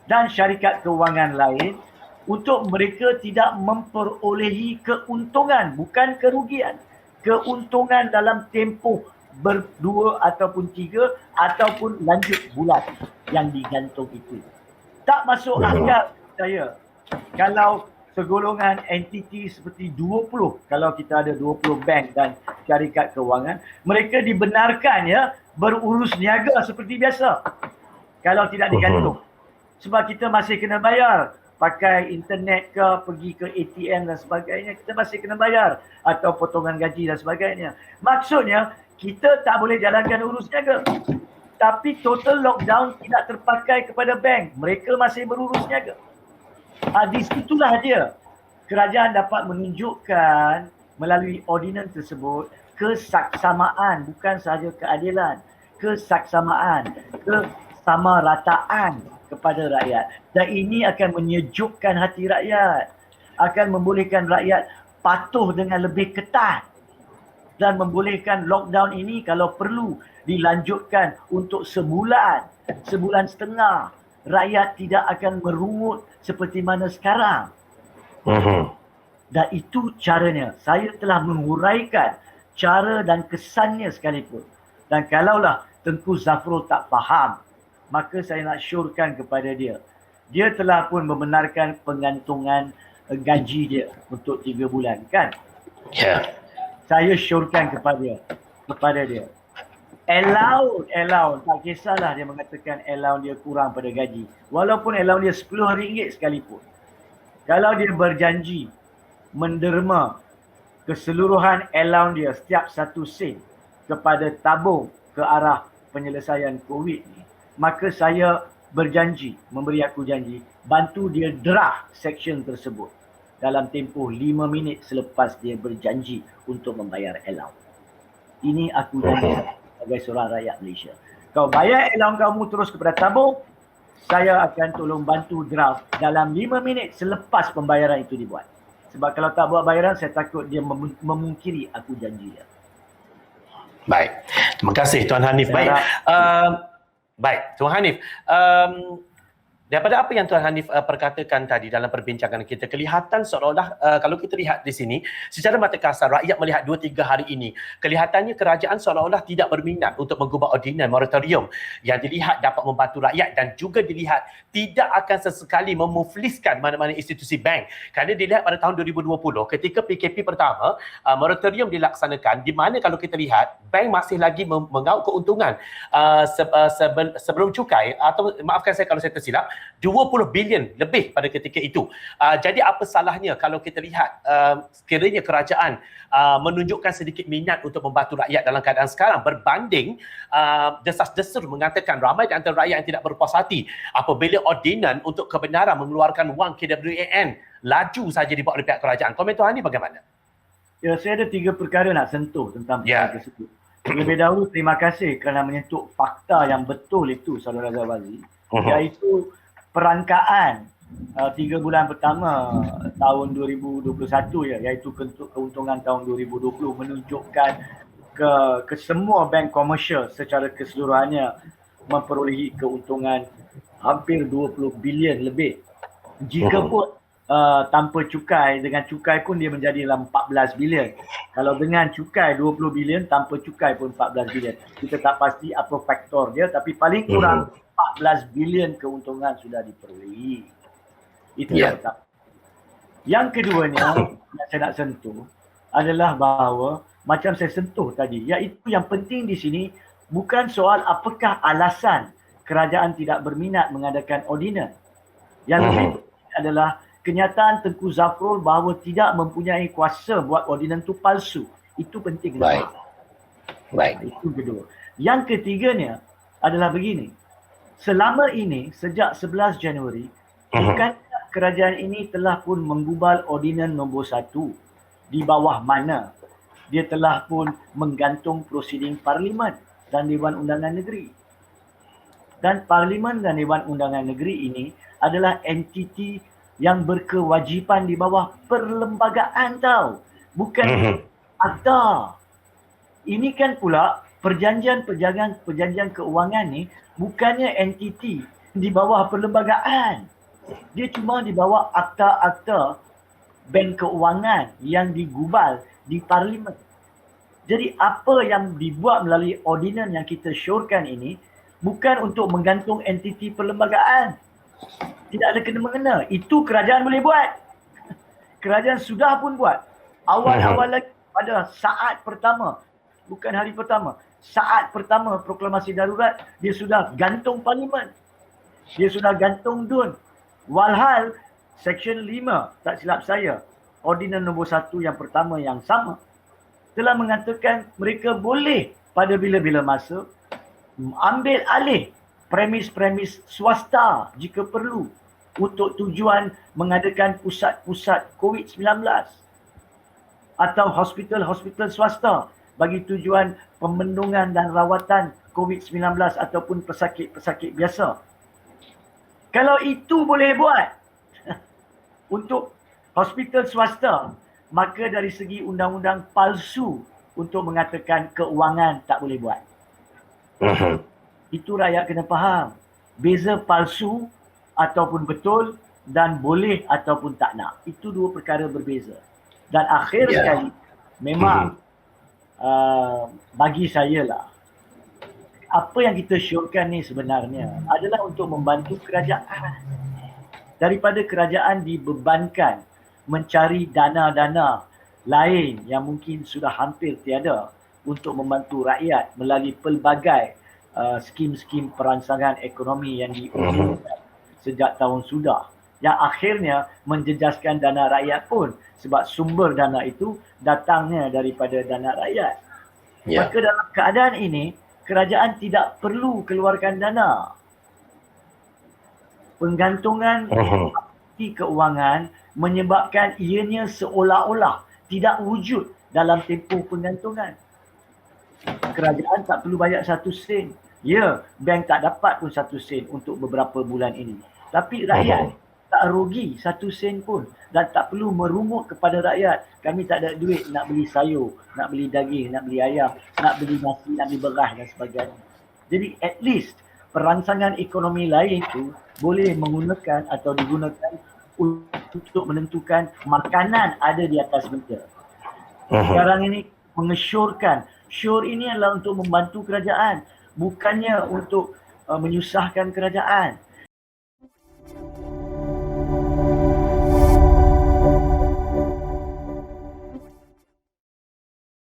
dan syarikat kewangan lain untuk mereka tidak memperolehi keuntungan, bukan kerugian. Keuntungan dalam tempoh berdua ataupun tiga ataupun lanjut bulan yang digantung itu. Tak masuk akal saya kalau segolongan entiti seperti 20, kalau kita ada 20 bank dan syarikat kewangan, mereka dibenarkan ya berurus niaga seperti biasa kalau tidak digantung. Sebab kita masih kena bayar, pakai internet ke, pergi ke ATM dan sebagainya, kita masih kena bayar, atau potongan gaji dan sebagainya. Maksudnya kita tak boleh jalankan urus niaga, tapi total lockdown tidak terpakai kepada bank, mereka masih berurus niaga. Di situlah dia kerajaan dapat menunjukkan melalui ordinans tersebut kesaksamaan, bukan sahaja keadilan, kesaksamaan, kesamarataan kepada rakyat. Dan ini akan menyejukkan hati rakyat, akan membolehkan rakyat patuh dengan lebih ketat dan membolehkan lockdown ini kalau perlu dilanjutkan untuk sebulan, sebulan setengah. Rakyat tidak akan merungut seperti mana sekarang. Dan itu caranya. Saya telah menguraikan cara dan kesannya sekalipun. Dan kalaulah Tengku Zafrul tak faham, maka saya nak syorkan kepada dia. Dia telah pun membenarkan pengantungan gaji dia untuk 3 bulan, kan? Ya. Saya syorkan kepada dia. Allowed. Tak kisahlah dia mengatakan allowed dia kurang pada gaji. Walaupun allowed dia RM10 sekalipun. Kalau dia berjanji menderma keseluruhan allowed dia setiap 1 sen kepada tabung ke arah penyelesaian COVID ni, maka saya berjanji, memberi aku janji, bantu dia draft section tersebut dalam tempoh 5 minit selepas dia berjanji untuk membayar allowed. Ini aku janji sebagai seorang rakyat Malaysia. Kau bayar allowed kamu terus kepada tabung, saya akan tolong bantu draft dalam 5 minit selepas pembayaran itu dibuat. Sebab kalau tak buat bayaran, saya takut dia memungkiri aku janji dia. Baik. Terima kasih Tuan Hanif. Baik, Tuan Hanif. Daripada apa yang Tuan Hanif perkatakan tadi dalam perbincangan kita, kelihatan seolah-olah kalau kita lihat di sini, secara mata kasar rakyat melihat 2-3 hari ini, kelihatannya kerajaan seolah-olah tidak berminat untuk mengubah ordinan moratorium yang dilihat dapat membantu rakyat dan juga dilihat tidak akan sesekali memufliskan mana-mana institusi bank. Kerana dilihat pada tahun 2020 ketika PKP pertama, moratorium dilaksanakan di mana kalau kita lihat bank masih lagi mengauk keuntungan sebelum cukai, atau maafkan saya kalau saya tersilap, 20 bilion lebih pada ketika itu. Jadi apa salahnya kalau kita lihat sekiranya kerajaan menunjukkan sedikit minat untuk membantu rakyat dalam keadaan sekarang berbanding desas-desus mengatakan ramai di antara rakyat yang tidak berpuas hati apabila ordinan untuk kebenaran mengeluarkan wang KWAN laju saja dibuat oleh pihak kerajaan. Komentar ini bagaimana? Ya, saya ada 3 perkara nak sentuh tentang perkara tersebut. Terlebih dahulu, terima kasih kerana menyentuh fakta yang betul itu, Saudara Zawazi, iaitu perangkaan 3 bulan pertama tahun 2021 ya, iaitu keuntungan tahun 2020 menunjukkan ke semua bank komersial secara keseluruhannya memperolehi keuntungan hampir 20 bilion lebih. Jika pun tanpa cukai, dengan cukai pun dia menjadi dalam 14 bilion. Kalau dengan cukai 20 bilion, tanpa cukai pun 14 bilion. Kita tak pasti apa faktor dia, tapi paling kurang 14 bilion keuntungan sudah diperolehi. Itu yang pertama. Yang keduanya yang saya nak sentuh adalah bahawa macam saya sentuh tadi, iaitu yang penting di sini bukan soal apakah alasan kerajaan tidak berminat mengadakan ordinan. Yang lebih adalah kenyataan Tengku Zafrul bahawa tidak mempunyai kuasa buat ordinan itu palsu. Itu penting. Baik. Itu kedua. Yang ketiganya adalah begini. Selama ini, sejak 11 Januari, bukan kerajaan ini telah pun menggubal ordinan nombor 1 di bawah mana dia telah pun menggantung prosiding Parlimen dan Dewan Undangan Negeri. Dan Parlimen dan Dewan Undangan Negeri ini adalah entiti yang berkewajipan di bawah perlembagaan tau. Bukan akta. Ini kan pula perjanjian kewangan ni bukannya entiti di bawah perlembagaan. Dia cuma di bawah akta-akta bank keuangan yang digubal di parlimen. Jadi apa yang dibuat melalui ordinan yang kita syorkan ini bukan untuk menggantung entiti perlembagaan. Tidak ada kena-mengena. Itu kerajaan boleh buat. Kerajaan sudah pun buat. Awal-awal lagi pada saat pertama, bukan hari pertama, saat pertama proklamasi darurat, dia sudah gantung parlimen. Dia sudah gantung DUN. Walhal Seksyen 5, tak silap saya, Ordinan nombor 1 yang pertama yang sama, telah mengatakan mereka boleh pada bila-bila masa ambil alih premis-premis swasta jika perlu untuk tujuan mengadakan pusat-pusat COVID-19 atau hospital-hospital swasta bagi tujuan pembendungan dan rawatan COVID-19 ataupun pesakit-pesakit biasa. Kalau itu boleh buat untuk hospital swasta, maka dari segi undang-undang palsu untuk mengatakan keuangan tak boleh buat. Itu rakyat kena faham. Beza palsu ataupun betul dan boleh ataupun tak nak. Itu dua perkara berbeza. Dan akhir sekali, memang bagi saya lah, apa yang kita syorkan ni sebenarnya adalah untuk membantu kerajaan. Daripada kerajaan dibebankan mencari dana-dana lain yang mungkin sudah hampir tiada untuk membantu rakyat melalui pelbagai skim-skim perancangan ekonomi yang diusulkan sejak tahun sudah, yang akhirnya menjejaskan dana rakyat pun sebab sumber dana itu datangnya daripada dana rakyat. Maka dalam keadaan ini, kerajaan tidak perlu keluarkan dana. Penggantungan keuangan menyebabkan ianya seolah-olah tidak wujud dalam tempoh penggantungan. Kerajaan tak perlu bayar 1 sen. Ya, bank tak dapat pun 1 sen untuk beberapa bulan ini. Tapi rakyat tak rugi 1 sen pun dan tak perlu merumuk kepada rakyat. Kami tak ada duit nak beli sayur, nak beli daging, nak beli ayam, nak beli nasi, nak beli beras dan sebagainya. Jadi at least perancangan ekonomi lain itu boleh menggunakan atau digunakan untuk menentukan makanan ada di atas meja. Sekarang ini mengesyorkan. Syur ini adalah untuk membantu kerajaan, bukannya untuk menyusahkan kerajaan.